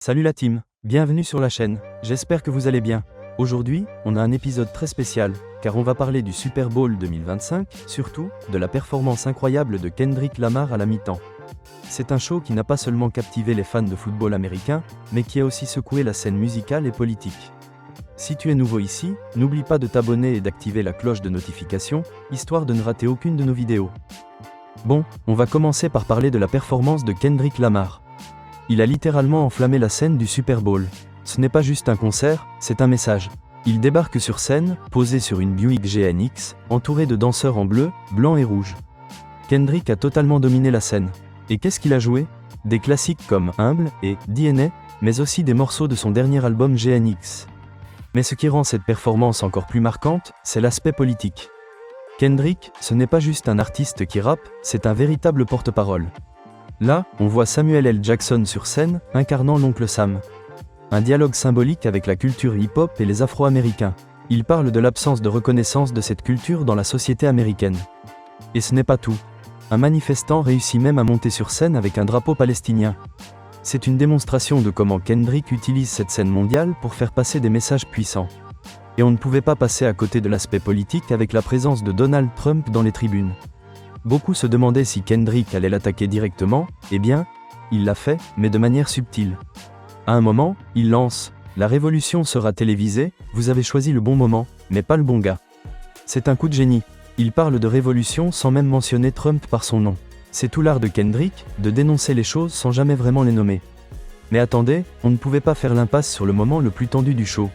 Salut la team, bienvenue sur la chaîne, j'espère que vous allez bien. Aujourd'hui, on a un épisode très spécial, car on va parler du Super Bowl 2025, surtout, de la performance incroyable de Kendrick Lamar à la mi-temps. C'est un show qui n'a pas seulement captivé les fans de football américain, mais qui a aussi secoué la scène musicale et politique. Si tu es nouveau ici, n'oublie pas de t'abonner et d'activer la cloche de notification, histoire de ne rater aucune de nos vidéos. Bon, on va commencer par parler de la performance de Kendrick Lamar. Il a littéralement enflammé la scène du Super Bowl. Ce n'est pas juste un concert, c'est un message. Il débarque sur scène, posé sur une Buick GNX, entouré de danseurs en bleu, blanc et rouge. Kendrick a totalement dominé la scène. Et qu'est-ce qu'il a joué? Des classiques comme Humble et DNA, mais aussi des morceaux de son dernier album GNX. Mais ce qui rend cette performance encore plus marquante, c'est l'aspect politique. Kendrick, ce n'est pas juste un artiste qui rappe, c'est un véritable porte-parole. Là, on voit Samuel L. Jackson sur scène, incarnant l'oncle Sam. Un dialogue symbolique avec la culture hip-hop et les Afro-Américains. Il parle de l'absence de reconnaissance de cette culture dans la société américaine. Et ce n'est pas tout. Un manifestant réussit même à monter sur scène avec un drapeau palestinien. C'est une démonstration de comment Kendrick utilise cette scène mondiale pour faire passer des messages puissants. Et on ne pouvait pas passer à côté de l'aspect politique avec la présence de Donald Trump dans les tribunes. Beaucoup se demandaient si Kendrick allait l'attaquer directement, eh bien, il l'a fait, mais de manière subtile. À un moment, il lance « La révolution sera télévisée, vous avez choisi le bon moment, mais pas le bon gars ». C'est un coup de génie. Il parle de révolution sans même mentionner Trump par son nom. C'est tout l'art de Kendrick, de dénoncer les choses sans jamais vraiment les nommer. Mais attendez, on ne pouvait pas faire l'impasse sur le moment le plus tendu du show.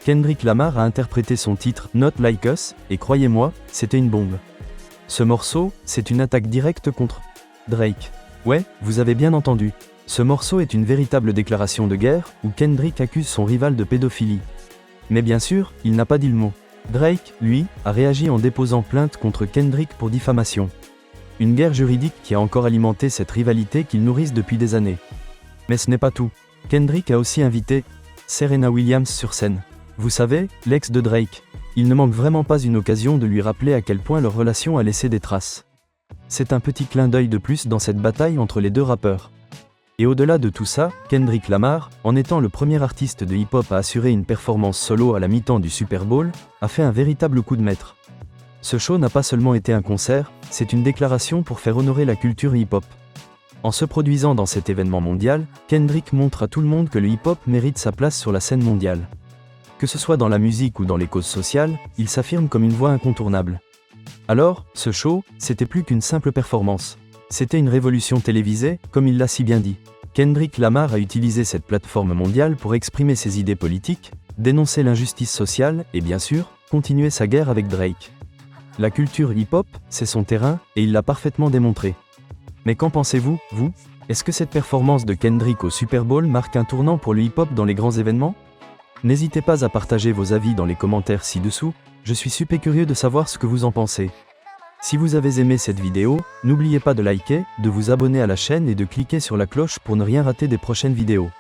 Kendrick Lamar a interprété son titre « Not Like Us », et croyez-moi, c'était une bombe. Ce morceau, c'est une attaque directe contre Drake. Ouais, vous avez bien entendu. Ce morceau est une véritable déclaration de guerre, où Kendrick accuse son rival de pédophilie. Mais bien sûr, il n'a pas dit le mot. Drake, lui, a réagi en déposant plainte contre Kendrick pour diffamation. Une guerre juridique qui a encore alimenté cette rivalité qu'ils nourrissent depuis des années. Mais ce n'est pas tout. Kendrick a aussi invité Serena Williams sur scène. Vous savez, l'ex de Drake. Il ne manque vraiment pas une occasion de lui rappeler à quel point leur relation a laissé des traces. C'est un petit clin d'œil de plus dans cette bataille entre les deux rappeurs. Et au-delà de tout ça, Kendrick Lamar, en étant le premier artiste de hip-hop à assurer une performance solo à la mi-temps du Super Bowl, a fait un véritable coup de maître. Ce show n'a pas seulement été un concert, c'est une déclaration pour faire honorer la culture hip-hop. En se produisant dans cet événement mondial, Kendrick montre à tout le monde que le hip-hop mérite sa place sur la scène mondiale. Que ce soit dans la musique ou dans les causes sociales, il s'affirme comme une voix incontournable. Alors, ce show, c'était plus qu'une simple performance. C'était une révolution télévisée, comme il l'a si bien dit. Kendrick Lamar a utilisé cette plateforme mondiale pour exprimer ses idées politiques, dénoncer l'injustice sociale et bien sûr, continuer sa guerre avec Drake. La culture hip-hop, c'est son terrain, et il l'a parfaitement démontré. Mais qu'en pensez-vous, vous? Est-ce que cette performance de Kendrick au Super Bowl marque un tournant pour le hip-hop dans les grands événements? N'hésitez pas à partager vos avis dans les commentaires ci-dessous, je suis super curieux de savoir ce que vous en pensez. Si vous avez aimé cette vidéo, n'oubliez pas de liker, de vous abonner à la chaîne et de cliquer sur la cloche pour ne rien rater des prochaines vidéos.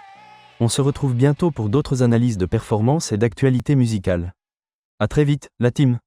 On se retrouve bientôt pour d'autres analyses de performance et d'actualité musicale. À très vite, la team!